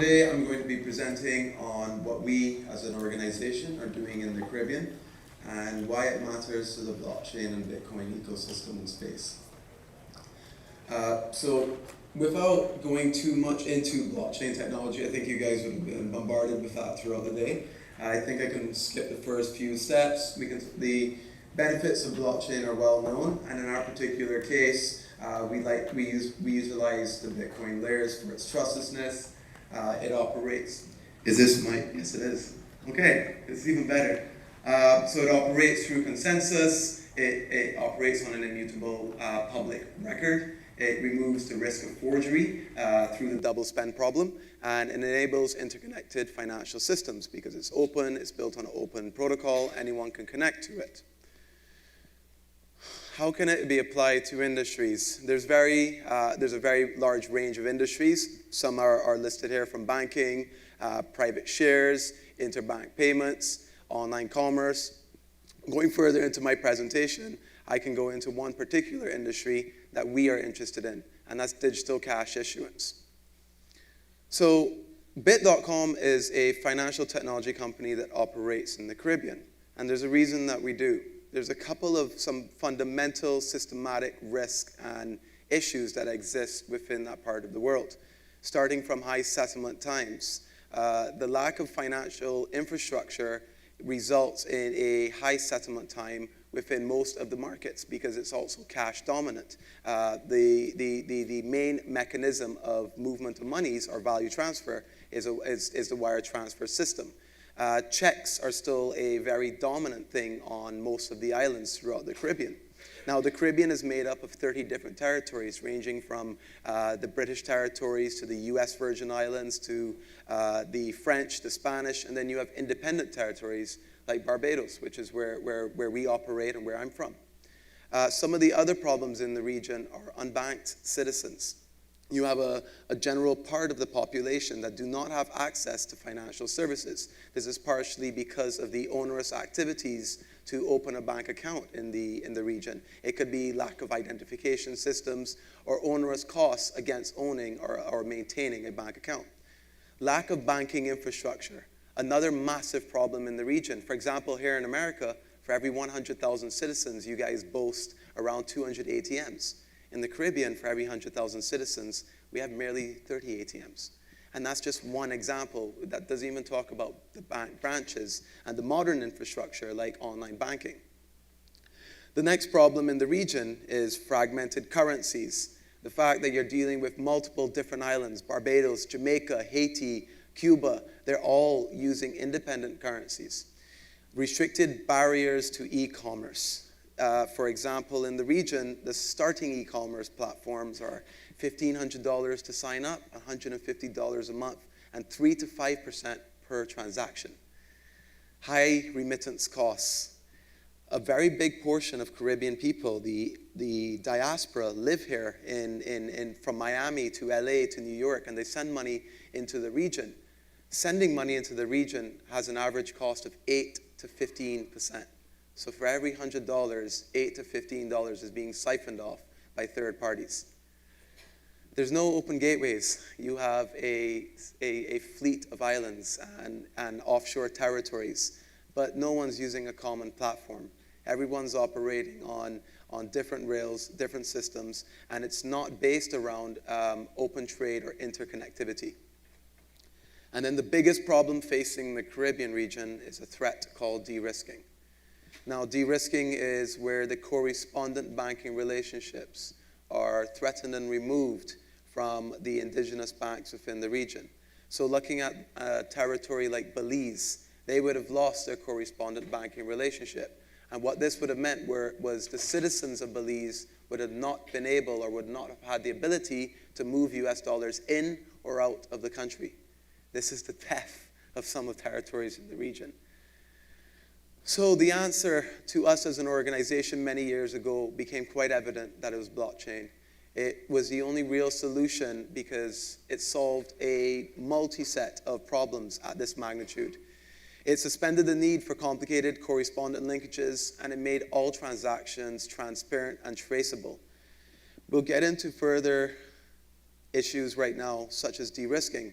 Today I'm going to be presenting on what we as an organization are doing in the Caribbean and why it matters to the blockchain and Bitcoin ecosystem and space. So without going too much into blockchain technology, I think you guys would have been bombarded with that throughout the day. I think I can skip the first few steps. The benefits of blockchain are well known, and in our particular case, we utilize the Bitcoin layers for its trustlessness. It operates. Is this my? Yes, it is. Okay, it's even better. So it operates through consensus. It operates on an immutable public record. It removes the risk of forgery through the double spend problem, and it enables interconnected financial systems because it's open, it's built on an open protocol, anyone can connect to it. How can it be applied to industries? There's a very large range of industries. Some are listed here, from banking, private shares, interbank payments, online commerce. Going further into my presentation, I can go into one particular industry that we are interested in, and that's digital cash issuance. So Bitt.com is a financial technology company that operates in the Caribbean, and there's a reason that we do. There's a couple of some fundamental systematic risk and issues that exist within that part of the world, starting from high settlement times. The lack of financial infrastructure results in a high settlement time within most of the markets because it's also cash dominant. The main mechanism of movement of monies or value transfer is the wire transfer system. Checks are still a very dominant thing on most of the islands throughout the Caribbean. Now, the Caribbean is made up of 30 different territories, ranging from the British territories to the US Virgin Islands to the French, the Spanish, and then you have independent territories like Barbados, which is where we operate and where I'm from. Some of the other problems in the region are unbanked citizens. You have a general part of the population that do not have access to financial services. This is partially because of the onerous activities to open a bank account in the region. It could be lack of identification systems or onerous costs against owning or maintaining a bank account. Lack of banking infrastructure, another massive problem in the region. For example, here in America, for every 100,000 citizens, you guys boast around 200 ATMs. In the Caribbean, for every 100,000 citizens, we have merely 30 ATMs. And that's just one example. That doesn't even talk about the bank branches and the modern infrastructure like online banking. The next problem in the region is fragmented currencies. The fact that you're dealing with multiple different islands, Barbados, Jamaica, Haiti, Cuba, they're all using independent currencies. Restricted barriers to e-commerce. For example, in the region, the starting e-commerce platforms are $1,500 to sign up, $150 a month, and 3 to 5% per transaction. High remittance costs. A very big portion of Caribbean people, the diaspora, live here from Miami to LA to New York, and they send money into the region. Sending money into the region has an average cost of 8 to 15%. So for every $100, $8 to $15 is being siphoned off by third parties. There's no open gateways. You have a fleet of islands and offshore territories, but no one's using a common platform. Everyone's operating on different rails, different systems, and it's not based around open trade or interconnectivity. And then the biggest problem facing the Caribbean region is a threat called de-risking. Now, de-risking is where the correspondent banking relationships are threatened and removed from the indigenous banks within the region. So looking at a territory like Belize, they would have lost their correspondent banking relationship. And what this would have meant was the citizens of Belize would have not been able or would not have had the ability to move US dollars in or out of the country. This is the death of some of the territories in the region. So the answer to us as an organization many years ago became quite evident that it was blockchain. It was the only real solution because it solved a multi-set of problems at this magnitude. It suspended the need for complicated correspondent linkages, and it made all transactions transparent and traceable. We'll get into further issues right now, such as de-risking.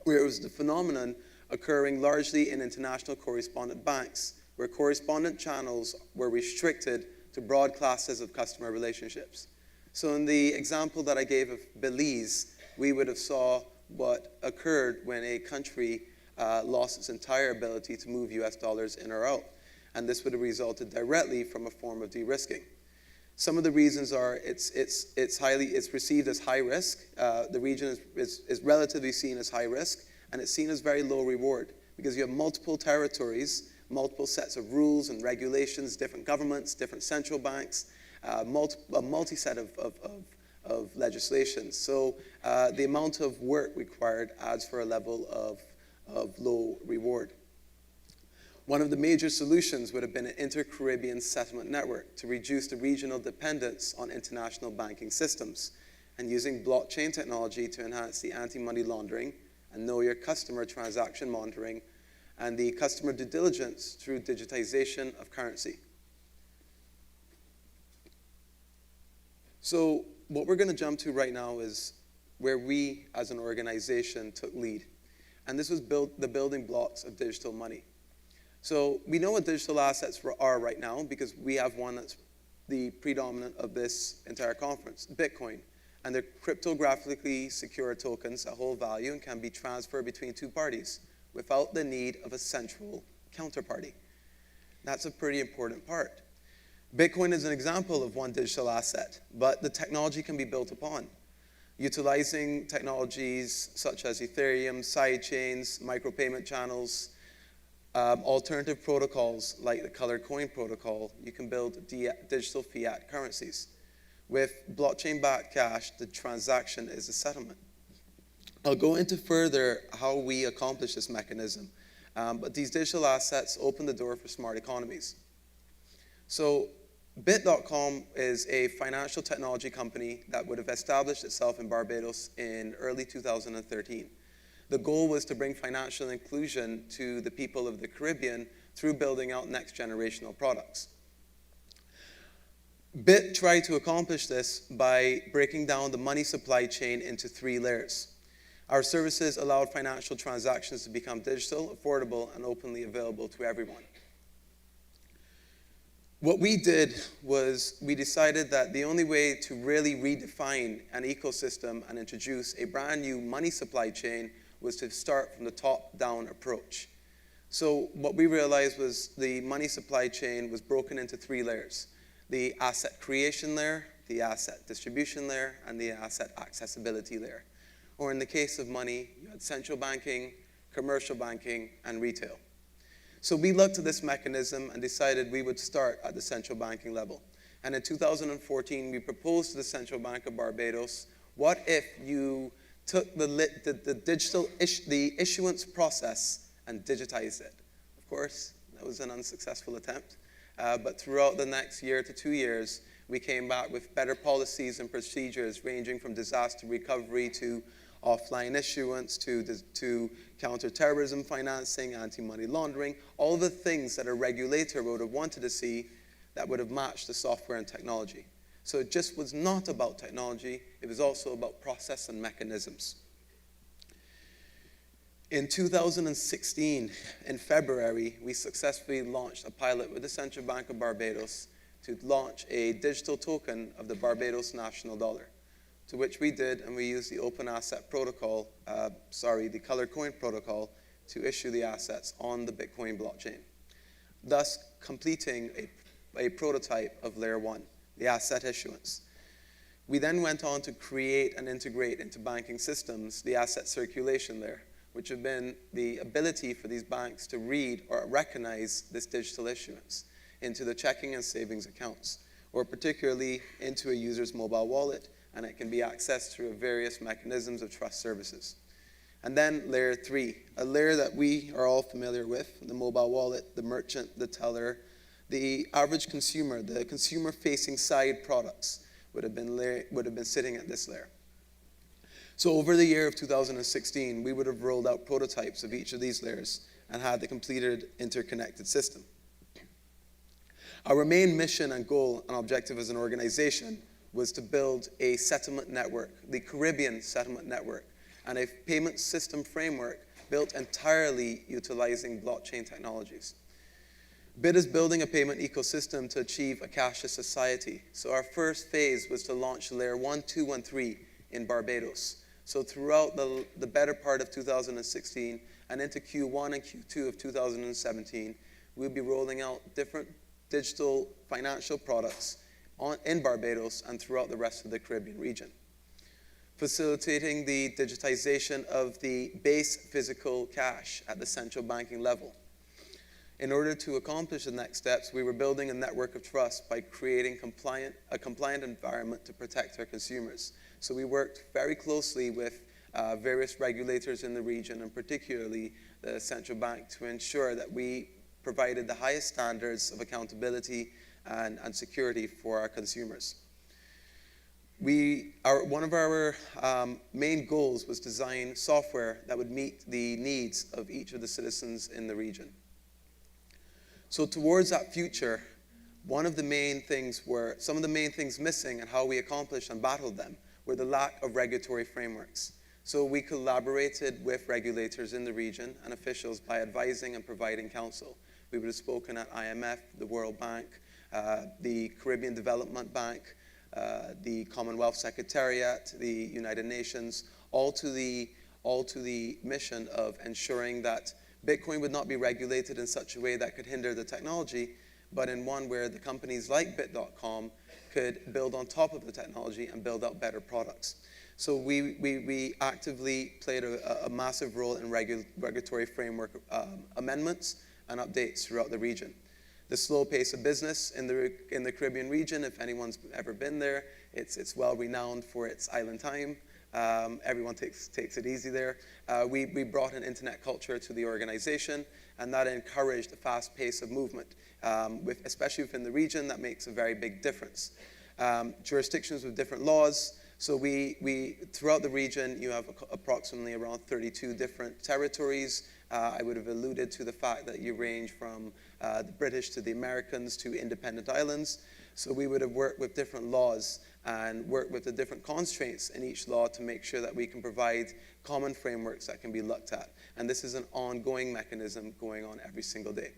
where it was the phenomenon occurring largely in international correspondent banks, where correspondent channels were restricted to broad classes of customer relationships. So in the example that I gave of Belize, we would have saw what occurred when a country lost its entire ability to move US dollars in or out. And this would have resulted directly from a form of de-risking. Some of the reasons are it's perceived as high risk. The region is relatively seen as high risk, and it's seen as very low reward because you have multiple territories, multiple sets of rules and regulations, different governments, different central banks, a multi-set of legislation. So the amount of work required adds for a level of low reward. One of the major solutions would have been an inter-Caribbean settlement network to reduce the regional dependence on international banking systems, and using blockchain technology to enhance the anti-money laundering and know your customer transaction monitoring and the customer due diligence through digitization of currency. So what we're going to jump to right now is where we as an organization took lead. And this was the building blocks of digital money. So we know what digital assets are right now because we have one that's the predominant of this entire conference, Bitcoin. And they're cryptographically secure tokens that hold value and can be transferred between two parties without the need of a central counterparty. That's a pretty important part. Bitcoin is an example of one digital asset, but the technology can be built upon. Utilizing technologies such as Ethereum, sidechains, micropayment channels, alternative protocols like the Colored Coin protocol, you can build digital fiat currencies. With blockchain-backed cash, the transaction is a settlement. I'll go into further how we accomplish this mechanism, but these digital assets open the door for smart economies. So Bitt.com is a financial technology company that would have established itself in Barbados in early 2013. The goal was to bring financial inclusion to the people of the Caribbean through building out next generational products. Bitt tried to accomplish this by breaking down the money supply chain into 3 layers. Our services allowed financial transactions to become digital, affordable, and openly available to everyone. What we did was we decided that the only way to really redefine an ecosystem and introduce a brand new money supply chain was to start from the top-down approach. So what we realized was the money supply chain was broken into 3 layers: the asset creation layer, the asset distribution layer, and the asset accessibility layer. Or in the case of money, you had central banking, commercial banking, and retail. So we looked at this mechanism and decided we would start at the central banking level. And in 2014, we proposed to the Central Bank of Barbados, what if you took the issuance process and digitized it? Of course, that was an unsuccessful attempt. But throughout the next year to 2 years, we came back with better policies and procedures ranging from disaster recovery to offline issuance to counterterrorism financing, anti-money laundering, all the things that a regulator would have wanted to see that would have matched the software and technology. So it just was not about technology, it was also about process and mechanisms. In 2016, in February, we successfully launched a pilot with the Central Bank of Barbados to launch a digital token of the Barbados national dollar, to which we did, and we used the open asset protocol, the Colored Coin protocol, to issue the assets on the Bitcoin blockchain, thus completing a prototype of layer 1, the asset issuance. We then went on to create and integrate into banking systems the asset circulation layer, which have been the ability for these banks to read or recognize this digital issuance into the checking and savings accounts, or particularly into a user's mobile wallet, and it can be accessed through various mechanisms of trust services. And then layer 3, a layer that we are all familiar with, the mobile wallet, the merchant, the teller, the average consumer, the consumer-facing side products would have been sitting at this layer. So over the year of 2016, we would have rolled out prototypes of each of these layers and had the completed interconnected system. Our main mission and goal and objective as an organization was to build a settlement network, the Caribbean settlement network, and a payment system framework built entirely utilizing blockchain technologies. Bitt is building a payment ecosystem to achieve a cashless society. So our first phase was to launch Layer 1, 2, and 3 in Barbados. So throughout the better part of 2016 and into Q1 and Q2 of 2017, we'll be rolling out different digital financial products in Barbados and throughout the rest of the Caribbean region, facilitating the digitization of the base physical cash at the central banking level. In order to accomplish the next steps, we were building a network of trust by creating a compliant environment to protect our consumers. So we worked very closely with various regulators in the region, and particularly the central bank, to ensure that we provided the highest standards of accountability and security for our consumers. One of our main goals was design software that would meet the needs of each of the citizens in the region. So towards that future, some of the main things missing and how we accomplished and battled them were the lack of regulatory frameworks. So we collaborated with regulators in the region and officials by advising and providing counsel. We would have spoken at IMF, the World Bank, the Caribbean Development Bank, the Commonwealth Secretariat, the United Nations, all to the mission of ensuring that Bitcoin would not be regulated in such a way that could hinder the technology, but in one where the companies like Bitt.com could build on top of the technology and build out better products. So we actively played a massive role in regulatory framework amendments and updates throughout the region. The slow pace of business in the Caribbean region, if anyone's ever been there, it's well renowned for its island time. Everyone takes it easy there. We brought an internet culture to the organization, and that encouraged a fast pace of movement. Especially within the region, that makes a very big difference. Jurisdictions with different laws. So throughout the region, you have approximately around 32 different territories. I would have alluded to the fact that you range from the British to the Americans to independent islands. So we would have worked with different laws and worked with the different constraints in each law to make sure that we can provide common frameworks that can be looked at. And this is an ongoing mechanism going on every single day.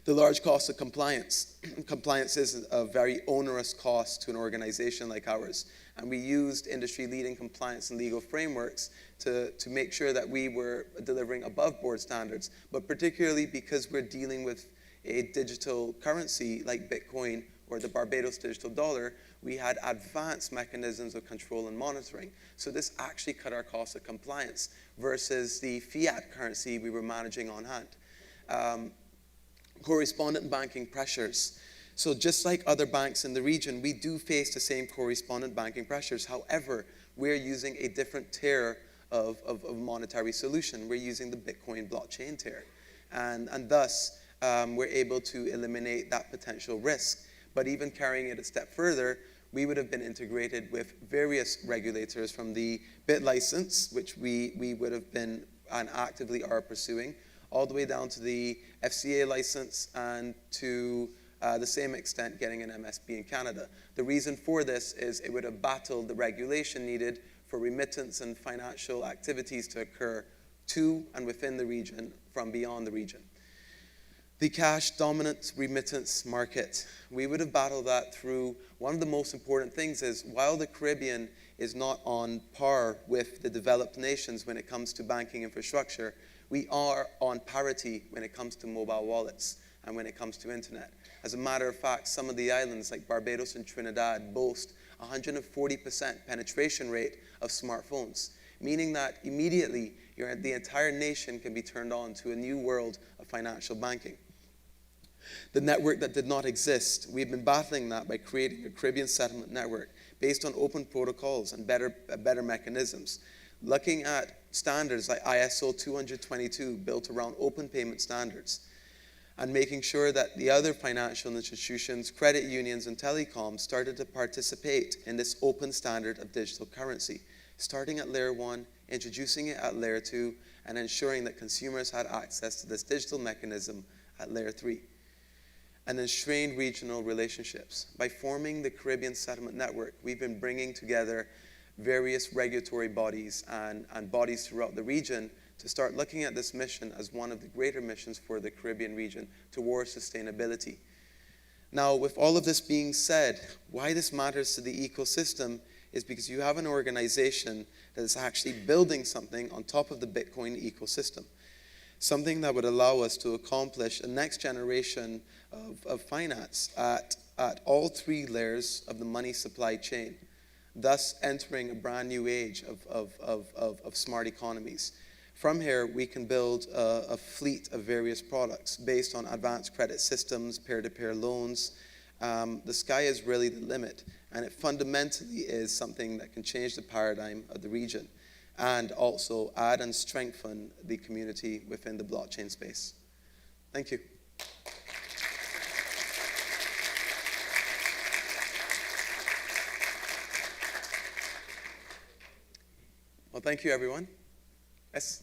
The large cost of compliance. Compliance is a very onerous cost to an organization like ours. And we used industry-leading compliance and legal frameworks to make sure that we were delivering above board standards, but particularly because we're dealing with a digital currency like Bitcoin or the Barbados digital dollar, we had advanced mechanisms of control and monitoring. So this actually cut our cost of compliance versus the fiat currency we were managing on hand. Correspondent banking pressures. So just like other banks in the region, we do face the same correspondent banking pressures. However, we're using a different tier of monetary solution. We're using the Bitcoin blockchain tier. And thus, we're able to eliminate that potential risk. But even carrying it a step further, we would have been integrated with various regulators from the Bitt license, which we would have been and actively are pursuing, all the way down to the FCA license and to the same extent getting an MSB in Canada. The reason for this is it would have battled the regulation needed for remittance and financial activities to occur to and within the region from beyond the region. The cash dominant remittance market. We would have battled that through one of the most important things is while the Caribbean is not on par with the developed nations when it comes to banking infrastructure, we are on parity when it comes to mobile wallets and when it comes to internet. As a matter of fact, some of the islands like Barbados and Trinidad boast 140% penetration rate of smartphones, meaning that immediately the entire nation can be turned on to a new world of financial banking. The network that did not exist, we've been battling that by creating a Caribbean settlement network based on open protocols and better mechanisms. Looking at standards like ISO 222 built around open payment standards, and making sure that the other financial institutions, credit unions, and telecoms started to participate in this open standard of digital currency, starting at layer 1, introducing it at layer 2, and ensuring that consumers had access to this digital mechanism at layer 3. And then strained regional relationships. By forming the Caribbean Settlement Network, we've been bringing together various regulatory bodies and bodies throughout the region to start looking at this mission as one of the greater missions for the Caribbean region towards sustainability. Now, with all of this being said, why this matters to the ecosystem is because you have an organization that is actually building something on top of the Bitcoin ecosystem, something that would allow us to accomplish a next generation of finance at all three layers of the money supply chain, thus entering a brand new age of smart economies. From here, we can build a fleet of various products based on advanced credit systems, peer-to-peer loans. The sky is really the limit, and it fundamentally is something that can change the paradigm of the region and also add and strengthen the community within the blockchain space. Thank you. Well, thank you, everyone. Yes?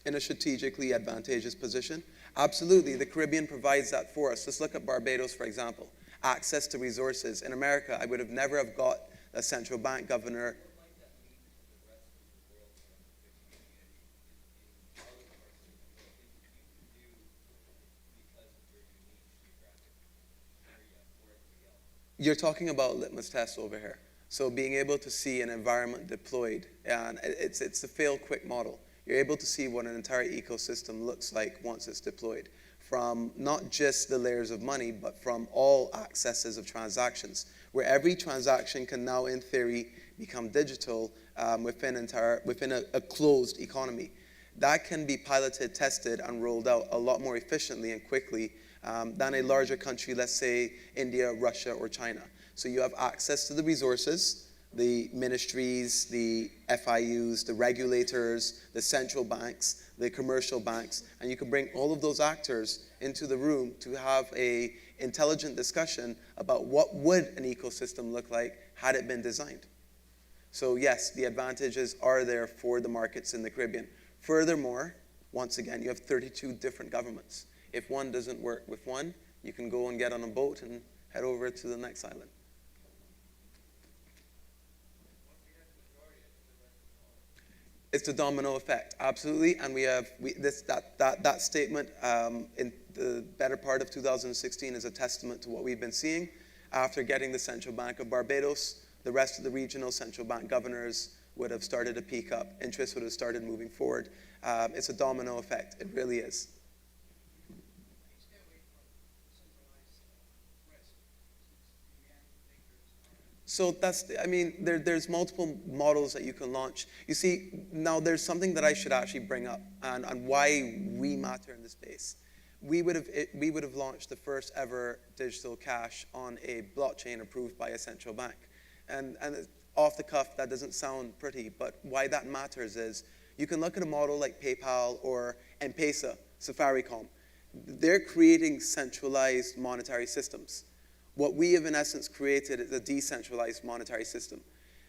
In a strategically advantageous position? Absolutely, the Caribbean provides that for us. Let's look at Barbados, for example. Access to resources. In America, I would have never have got a central bank governor. You're talking about litmus tests over here. So being able to see an environment deployed, and it's a fail quick model. You're able to see what an entire ecosystem looks like once it's deployed, from not just the layers of money, but from all accesses of transactions, where every transaction can now, in theory, become digital within a closed economy. That can be piloted, tested, and rolled out a lot more efficiently and quickly than a larger country, let's say India, Russia, or China. So you have access to the resources, the ministries, the FIUs, the regulators, the central banks, the commercial banks, and you can bring all of those actors into the room to have an intelligent discussion about what would an ecosystem look like had it been designed. So yes, the advantages are there for the markets in the Caribbean. Furthermore, once again, you have 32 different governments. If one doesn't work with one, you can go and get on a boat and head over to the next island. It's the domino effect, absolutely. And we have that statement in the better part of 2016 is a testament to what we've been seeing. After getting the Central Bank of Barbados, the rest of the regional central bank governors would have started to peak up. Interest would have started moving forward. It's a domino effect. It really is. So there's multiple models that you can launch. You see, now there's something that I should actually bring up and why we matter in this space. We would have launched the first ever digital cash on a blockchain approved by a central bank. And off the cuff, that doesn't sound pretty, but why that matters is you can look at a model like PayPal or M-Pesa, Safaricom. They're creating centralized monetary systems. What we have, in essence, created is a decentralized monetary system.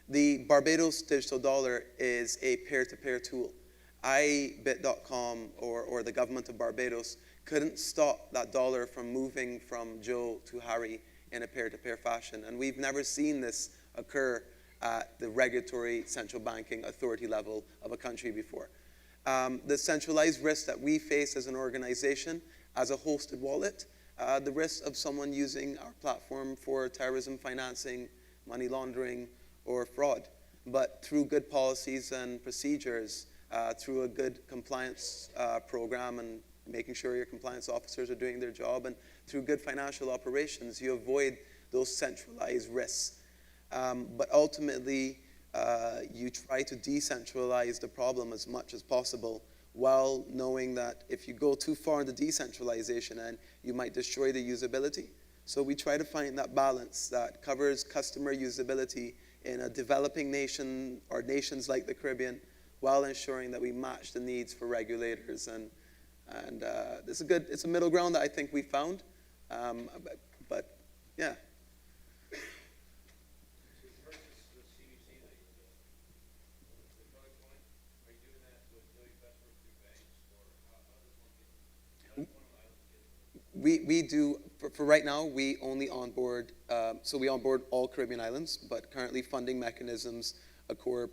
The Barbados digital dollar is a peer-to-peer tool. Bitt.com or the government of Barbados couldn't stop that dollar from moving from Joe to Harry in a peer-to-peer fashion. And we've never seen this occur at the regulatory central banking authority level of a country before. The centralized risk that we face as an organization, as a hosted wallet, the risk of someone using our platform for terrorism financing, money laundering, or fraud. But through good policies and procedures, through a good compliance program and making sure your compliance officers are doing their job, and through good financial operations, you avoid those centralized risks. But ultimately, you try to decentralize the problem as much as possible, while knowing that if you go too far in the decentralization end, you might destroy the usability. So we try to find that balance that covers customer usability in a developing nation or nations like the Caribbean, while ensuring that we match the needs for regulators. And it's a middle ground that I think we found. But yeah. we do, for right now, we only onboard, so we onboard all Caribbean islands, but currently funding mechanisms occur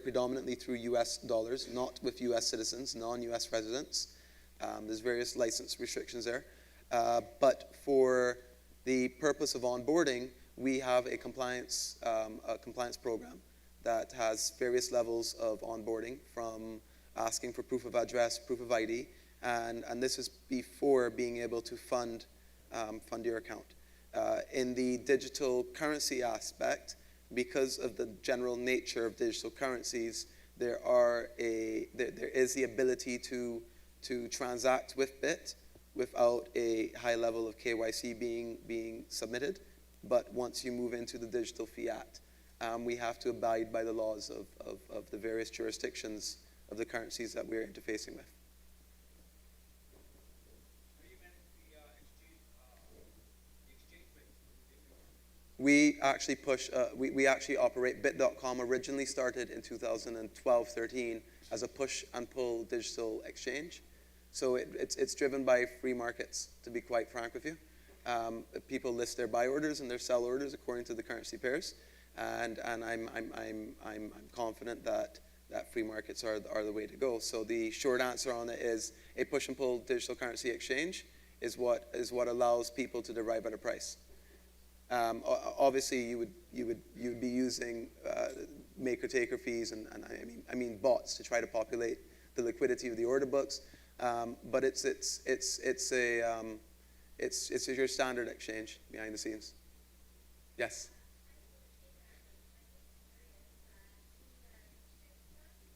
predominantly through US dollars, not with US citizens, non-US residents. There's various license restrictions there. But for the purpose of onboarding, we have a compliance program that has various levels of onboarding, from asking for proof of address, proof of ID, and this is before being able to fund your account. In the digital currency aspect, because of the general nature of digital currencies, there is the ability to transact with Bitt without a high level of KYC being submitted. But once you move into the digital fiat, we have to abide by the laws of the various jurisdictions of the currencies that we're interfacing with. We actually we actually operate, Bitt.com originally started in 2012-13 as a push and pull digital exchange. So it's driven by free markets, to be quite frank with you. People list their buy orders and their sell orders according to the currency pairs, and I'm confident that free markets are the way to go. So the short answer on it is a push and pull digital currency exchange is what allows people to derive at a price. Obviously, you would be using maker-taker fees and I mean bots to try to populate the liquidity of the order books, but it's your standard exchange behind the scenes. Yes.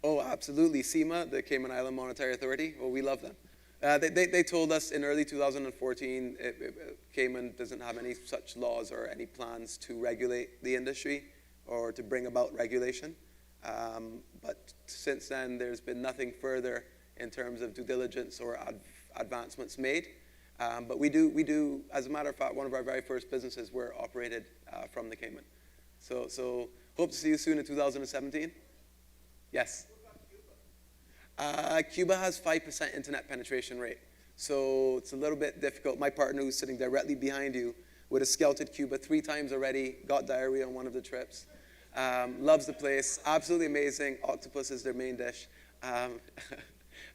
Oh, absolutely. CIMA, the Cayman Island Monetary Authority. Well, we love them. They told us in early 2014, Cayman doesn't have any such laws or any plans to regulate the industry or to bring about regulation. But since then, there's been nothing further in terms of due diligence or advancements made. But we do, as a matter of fact, one of our very first businesses were operated from the Cayman. So hope to see you soon in 2017. Yes. Cuba has 5% internet penetration rate, so it's a little bit difficult. My partner, who's sitting directly behind you, would have scouted Cuba 3 times already, got diarrhea on one of the trips, loves the place, absolutely amazing. Octopus is their main dish,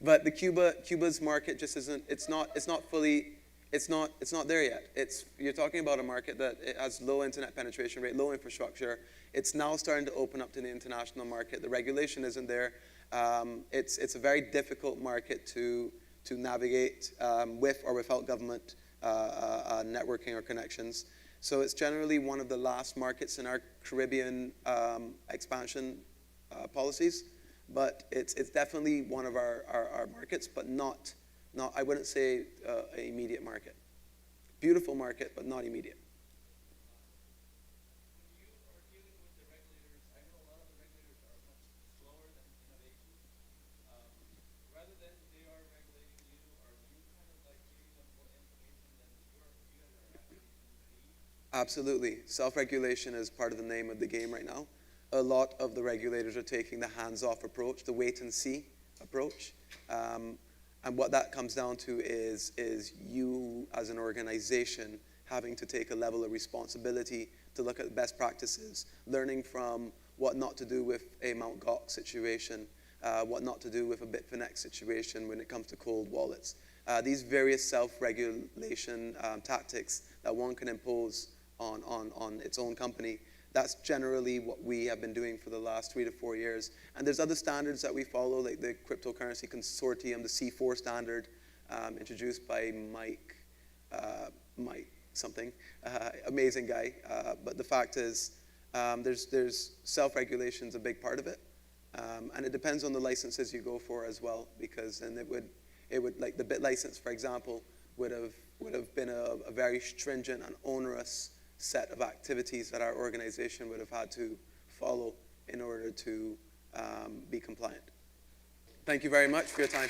but Cuba's market just isn't. It's not there yet. You're talking about a market that it has low internet penetration rate, low infrastructure. It's now starting to open up to the international market. The regulation isn't there. It's a very difficult market to navigate with or without government networking or connections. So it's generally one of the last markets in our Caribbean expansion policies, but it's definitely one of our markets, but not I wouldn't say an immediate market. Beautiful market, but not immediate. Absolutely. Self-regulation is part of the name of the game right now. A lot of the regulators are taking the hands-off approach, the wait-and-see approach. And what that comes down to is you, as an organization, having to take a level of responsibility to look at best practices, learning from what not to do with a Mt. Gox situation, what not to do with a Bitfinex situation when it comes to cold wallets. These various self-regulation tactics that one can impose on its own company. That's generally what we have been doing for the last 3 to 4 years. And there's other standards that we follow, like the Cryptocurrency Consortium, the C4 standard, introduced by Mike something, amazing guy. But the fact is, there's self-regulation is a big part of it. And it depends on the licenses you go for as well, because then it would like the Bitt license, for example, would have been a very stringent and onerous set of activities that our organization would have had to follow in order to be compliant. Thank you very much for your time.